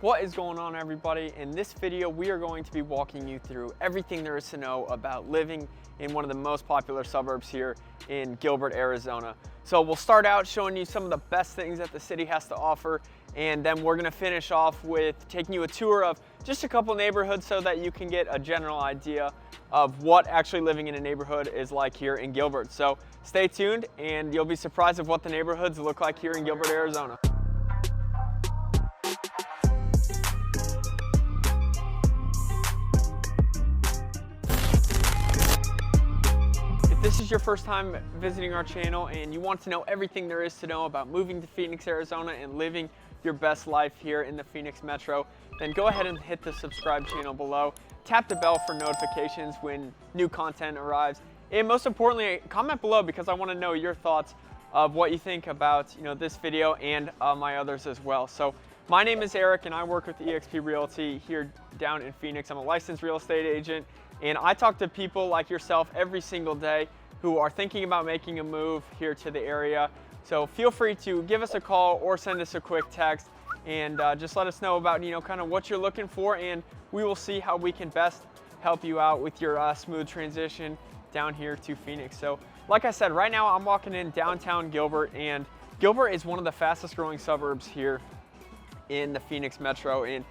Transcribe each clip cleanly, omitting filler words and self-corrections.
What is going on, everybody? In this video, we are going to be walking you through everything there is to know about living in one of the most popular suburbs here in Gilbert, Arizona. So we'll start out showing you some of the best things that the city has to offer, and then we're gonna finish off with taking you a tour of just a couple neighborhoods so that you can get a general idea of what actually living in a neighborhood is like here in Gilbert. So stay tuned and you'll be surprised of what the neighborhoods look like here in Gilbert, Arizona. If this is your first time visiting our channel and you want to know everything there is to know about moving to Phoenix, Arizona and living your best life here in the Phoenix Metro, then go ahead and hit the subscribe channel below. Tap the bell for notifications when new content arrives. And most importantly, comment below because I want to know your thoughts of what you think about this video and my others as well. So my name is Eric and I work with eXp Realty here down in Phoenix. I'm a licensed real estate agent and I talk to people like yourself every single day who are thinking about making a move here to the area. So feel free to give us a call or send us a quick text and just let us know about kind of what you're looking for, and we will see how we can best help you out with your smooth transition down here to Phoenix. So like I said, right now I'm walking in downtown Gilbert, and Gilbert is one of the fastest growing suburbs here in the Phoenix Metro, and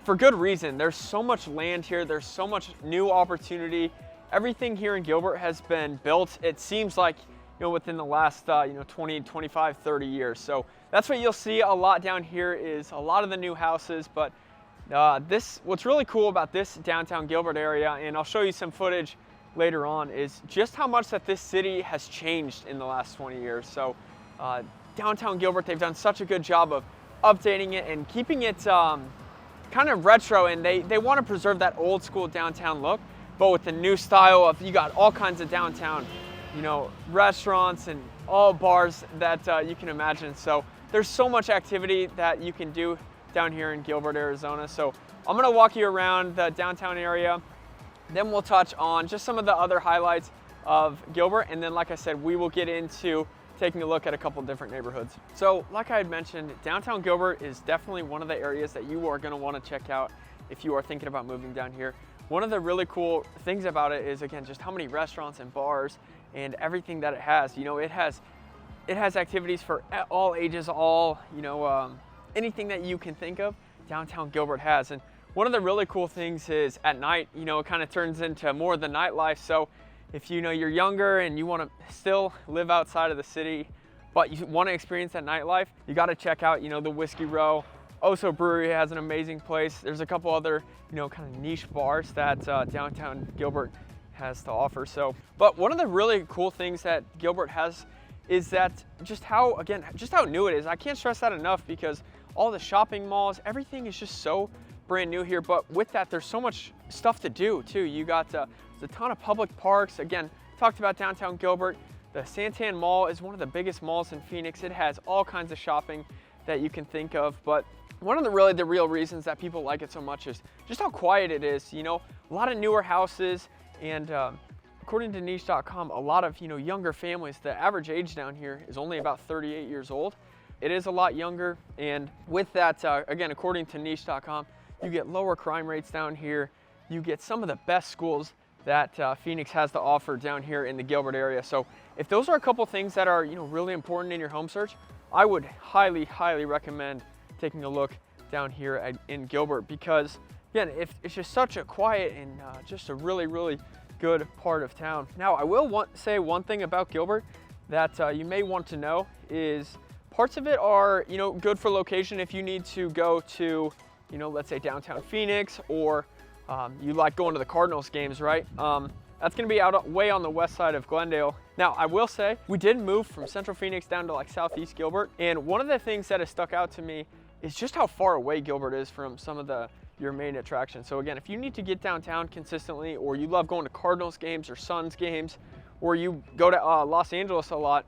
for good reason. There's so much land here, there's so much new opportunity. Everything here in Gilbert has been built, it seems like, within the last 20, 25, 30 years. So that's what you'll see a lot down here is a lot of the new houses. But what's really cool about this downtown Gilbert area, and I'll show you some footage later on, is just how much that this city has changed in the last 20 years. So downtown Gilbert, they've done such a good job of updating it and keeping it kind of retro, and they want to preserve that old school downtown look, but with the new style of, you got all kinds of downtown restaurants and all bars that you can imagine. So there's so much activity that you can do down here in Gilbert, Arizona. So I'm gonna walk you around the downtown area, then we'll touch on just some of the other highlights of Gilbert, and then like I said, we will get into taking a look at a couple different neighborhoods. So like I had mentioned, downtown Gilbert is definitely one of the areas that you are gonna wanna check out if you are thinking about moving down here. One of the really cool things about it is, again, just how many restaurants and bars and everything that it has. It has activities for all ages, all, anything that you can think of, downtown Gilbert has. And one of the really cool things is at night, it kind of turns into more of the nightlife. So if you're younger and you want to still live outside of the city, but you want to experience that nightlife, you got to check out, the Whiskey Row. Oso Brewery has an amazing place. There's a couple other, kind of niche bars that downtown Gilbert has to offer. So, but one of the really cool things that Gilbert has is that just how new it is. I can't stress that enough because all the shopping malls, everything is just so brand new here. But with that, there's so much stuff to do too. You got there's a ton of public parks. Again, talked about downtown Gilbert. The Tan Mall is one of the biggest malls in Phoenix. It has all kinds of shopping that you can think of, but one of the real reasons that people like it so much is just how quiet it is. A lot of newer houses, and according to niche.com, a lot of younger families. The average age down here is only about 38 years old. It is a lot younger, and with that, again, according to niche.com, you get lower crime rates down here. You get some of the best schools that Phoenix has to offer down here in the Gilbert area. So if those are a couple things that are really important in your home search, I would highly recommend taking a look down here in Gilbert, because again, it's just such a quiet and just a really good part of town. Now, I will say one thing about Gilbert that you may want to know is parts of it are good for location if you need to go to let's say downtown Phoenix, or you like going to the Cardinals games, right? That's gonna be out way on the west side of Glendale. Now, I will say we did move from Central Phoenix down to like Southeast Gilbert, and one of the things that has stuck out to me is just how far away Gilbert is from some of your main attractions. So again, if you need to get downtown consistently, or you love going to Cardinals games or Suns games, or you go to Los Angeles a lot,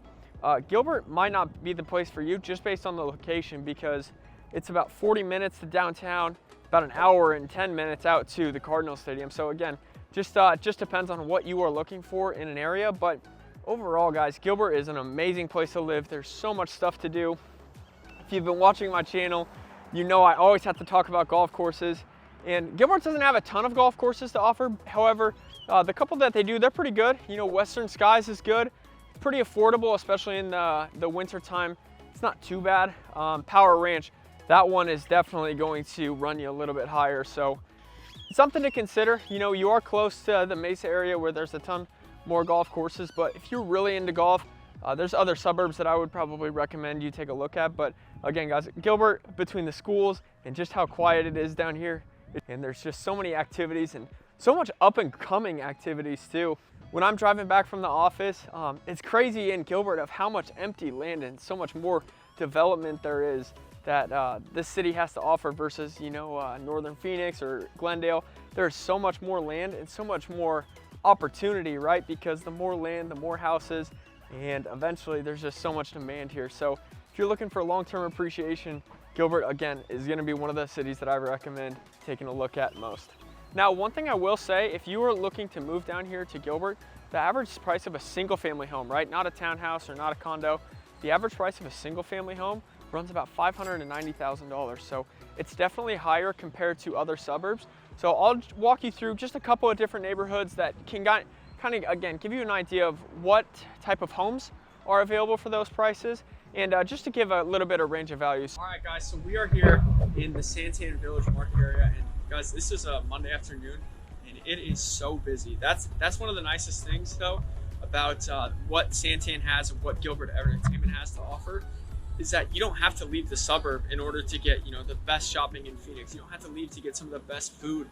Gilbert might not be the place for you just based on the location, because it's about 40 minutes to downtown, about an hour and 10 minutes out to the Cardinals Stadium. So again, just depends on what you are looking for in an area. But overall, guys, Gilbert is an amazing place to live. There's so much stuff to do. If you've been watching my channel, you know I always have to talk about golf courses. And Gilbert doesn't have a ton of golf courses to offer. However, the couple that they do, they're pretty good. You know, Western Skies is good, pretty affordable, especially in the winter time. It's not too bad. Power Ranch, that one is definitely going to run you a little bit higher. So something to consider. You know, you are close to the Mesa area where there's a ton more golf courses, but if you're really into golf, there's other suburbs that I would probably recommend you take a look at. But again, guys, Gilbert, between the schools and just how quiet it is down here, and there's just so many activities and so much up and coming activities too. When I'm driving back from the office, it's crazy in Gilbert of how much empty land and so much more development there is that this city has to offer versus, you know, Northern Phoenix or Glendale. There's so much more land and so much more opportunity, right? Because the more land, the more houses, and eventually there's just so much demand here. So if you're looking for long-term appreciation, Gilbert, again, is gonna be one of the cities that I recommend taking a look at most. Now, one thing I will say, if you are looking to move down here to Gilbert, the average price of a single family home, right? Not a townhouse or not a condo. The average price of a single family home runs about $590,000. So it's definitely higher compared to other suburbs. So I'll walk you through just a couple of different neighborhoods that can kind of, again, give you an idea of what type of homes are available for those prices, and just to give a little bit of range of values. All right, guys, so we are here in the Santan Village Market area, and guys, this is a Monday afternoon, and it is so busy. That's one of the nicest things, though, about what Santan has and what Gilbert Entertainment has to offer, is that you don't have to leave the suburb in order to get, you know, the best shopping in Phoenix. You don't have to leave to get some of the best food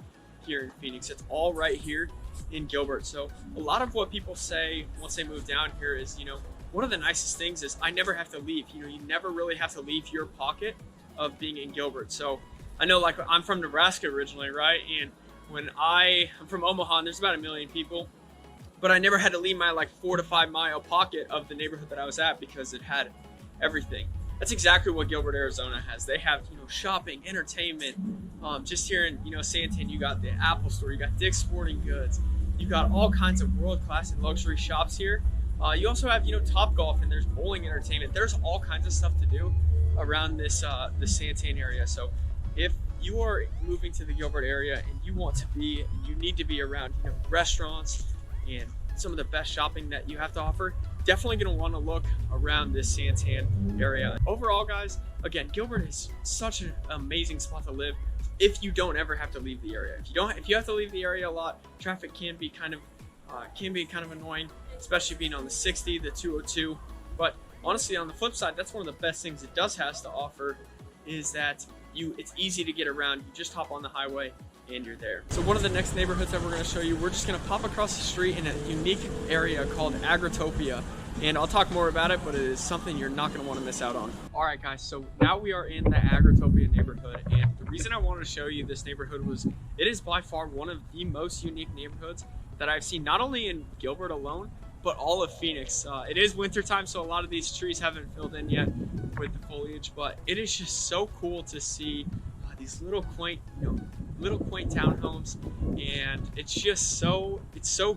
here in Phoenix. It's all right here in Gilbert. So a lot of what people say once they move down here is, you know, one of the nicest things is I never have to leave. You know, you never really have to leave your pocket of being in Gilbert. So I know, like, I'm from Nebraska originally, right? And when I'm from Omaha, and there's about 1 million people, but I never had to leave my like 4 to 5 mile pocket of the neighborhood that I was at because it had everything. That's exactly what Gilbert, Arizona has. They have, you know, shopping, entertainment. Just here in, you know, Santan, you got the Apple Store, you got Dick's Sporting Goods, you got all kinds of world-class and luxury shops here. You also have, you know, Top Golf, and there's bowling entertainment. There's all kinds of stuff to do around this the Santan area. So if you are moving to the Gilbert area and you want to be, you need to be around, you know, restaurants and some of the best shopping that you have to offer, definitely going to want to look around this Santan area. Overall, guys, again, Gilbert is such an amazing spot to live if you don't ever have to leave the area. If you have to leave the area a lot, traffic can be kind of annoying, especially being on the 60, the 202. But honestly, on the flip side, that's one of the best things it does has to offer, is that it's easy to get around. You just hop on the highway and you're there. So one of the next neighborhoods that we're going to show you, we're just going to pop across the street in a unique area called Agritopia, and I'll talk more about it, but it is something you're not going to want to miss out on. All right, guys, so now we are in the Agritopia neighborhood, and the reason I wanted to show you this neighborhood was it is by far one of the most unique neighborhoods that I've seen, not only in Gilbert alone, but all of Phoenix. It is winter time, so a lot of these trees haven't filled in yet with the foliage, but it is just so cool to see these little quaint townhomes, and it's just so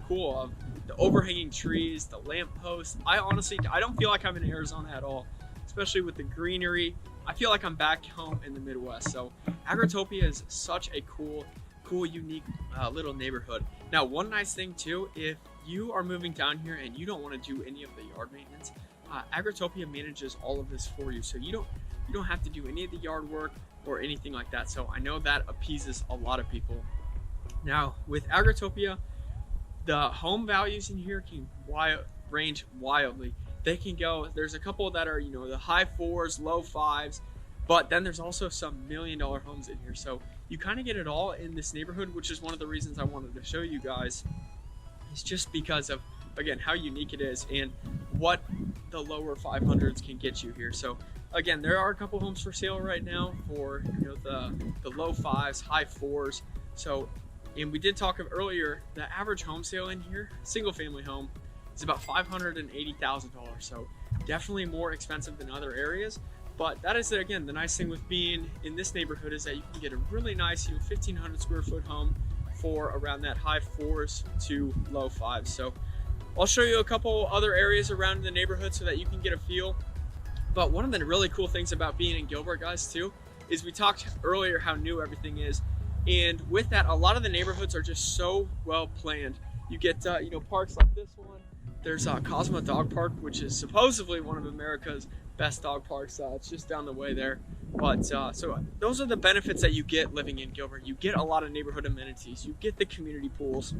cool. The overhanging trees, the lampposts. I don't feel like I'm in Arizona at all, especially with the greenery. I feel like I'm back home in the Midwest. So Agritopia is such a cool, unique little neighborhood. Now, one nice thing too, if you are moving down here and you don't want to do any of the yard maintenance, Agritopia manages all of this for you. So you don't have to do any of the yard work or anything like that. So I know that appeases a lot of people. Now, with Agritopia, the home values in here can range wildly. They can go, there's a couple that are, you know, the high 4s, low 5s, but then there's also some $1 million homes in here. So you kind of get it all in this neighborhood, which is one of the reasons I wanted to show you guys. It's just because of, again, how unique it is and what the lower 500s can get you here. So again, there are a couple homes for sale right now for, you know, the low 5s, high 4s. So, and we did talk of earlier, the average home sale in here, single family home, is about $580,000. So definitely more expensive than other areas. But that is, again, the nice thing with being in this neighborhood is that you can get a really nice, you know, 1,500 square foot home for around that high 4s to low 5s. So I'll show you a couple other areas around the neighborhood so that you can get a feel. But one of the really cool things about being in Gilbert, guys, too, is we talked earlier how new everything is. And with that, a lot of the neighborhoods are just so well planned. You get, you know, parks like this one. There's Cosmo Dog Park, which is supposedly one of America's best dog parks. It's just down the way there. But so those are the benefits that you get living in Gilbert. You get a lot of neighborhood amenities. You get the community pools.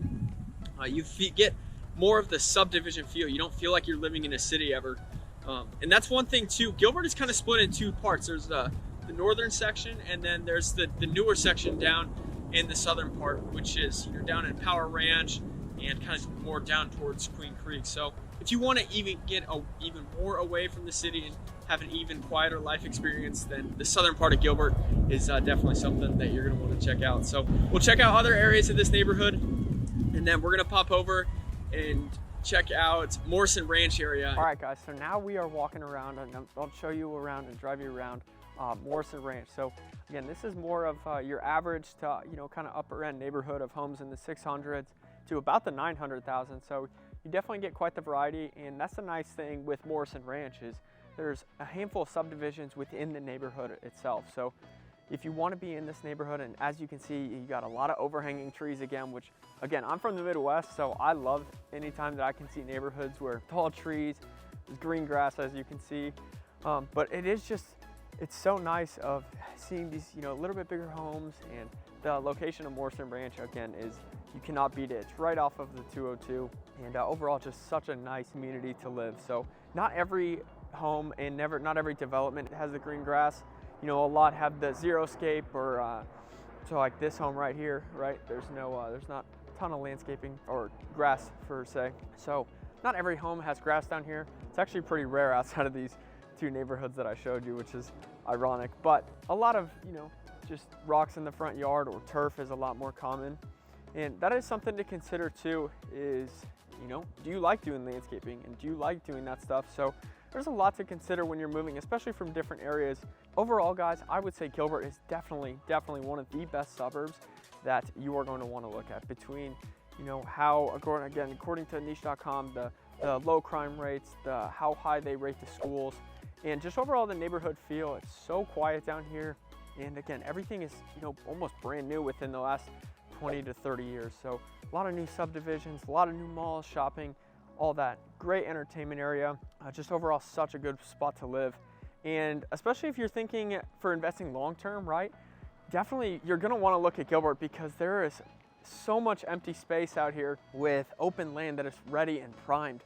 You get more of the subdivision feel. You don't feel like you're living in a city ever. And that's one thing too. Gilbert is kind of split in two parts. There's the northern section, and then there's the newer section down in the southern part, which is, you know, down in Power Ranch and kind of more down towards Queen Creek. So if you want to even get even more away from the city and have an even quieter life experience, then the southern part of Gilbert is definitely something that you're going to want to check out. So we'll check out other areas of this neighborhood, and then we're going to pop over and check out Morrison Ranch area. All right, guys, so now we are walking around, and I'll show you around and drive you around Morrison Ranch. So again, this is more of your average to, you know, kind of upper end neighborhood of homes in the 600s to about the 900,000. So you definitely get quite the variety, and that's the nice thing with Morrison Ranch is there's a handful of subdivisions within the neighborhood itself. So if you want to be in this neighborhood, and as you can see, you got a lot of overhanging trees again, which again, I'm from the Midwest, so I love anytime that I can see neighborhoods where tall trees, there's green grass, as you can see. But it is just, it's so nice of seeing these, you know, a little bit bigger homes, and the location of Morrison Ranch again is, you cannot beat it. It's right off of the 202, and overall just such a nice community to live. So not every home and not every development has the green grass. You know, a lot have the xeriscape, or so like this home right here, right? There's not a ton of landscaping or grass per se. So not every home has grass down here. It's actually pretty rare outside of these two neighborhoods that I showed you, which is ironic. But a lot of, you know, just rocks in the front yard or turf is a lot more common. And that is something to consider too, is, you know, do you like doing landscaping, and do you like doing that stuff? So there's a lot to consider when you're moving, especially from different areas. Overall, guys, I would say Gilbert is definitely one of the best suburbs that you are going to want to look at, between, you know, how, according to niche.com, the low crime rates, how high they rate the schools, and just overall the neighborhood feel. It's so quiet down here. And again, everything is, you know, almost brand new within the last 20 to 30 years. So a lot of new subdivisions, a lot of new malls, shopping, all that. Great entertainment area. Just overall such a good spot to live. And especially if you're thinking for investing long-term, right? Definitely you're gonna wanna look at Gilbert, because there is so much empty space out here with open land that is ready and primed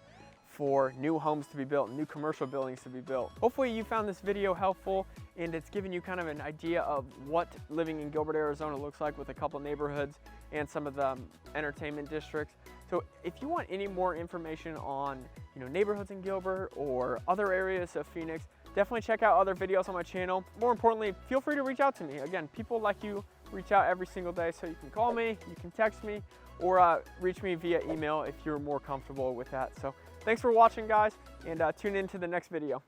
for new homes to be built, new commercial buildings to be built. Hopefully you found this video helpful, and it's given you kind of an idea of what living in Gilbert, Arizona looks like, with a couple neighborhoods and some of the entertainment districts. So if you want any more information on, you know, neighborhoods in Gilbert or other areas of Phoenix, definitely check out other videos on my channel. More importantly, feel free to reach out to me. Again, people like you reach out every single day, so you can call me, you can text me, or reach me via email if you're more comfortable with that. So thanks for watching, guys, and tune in to the next video.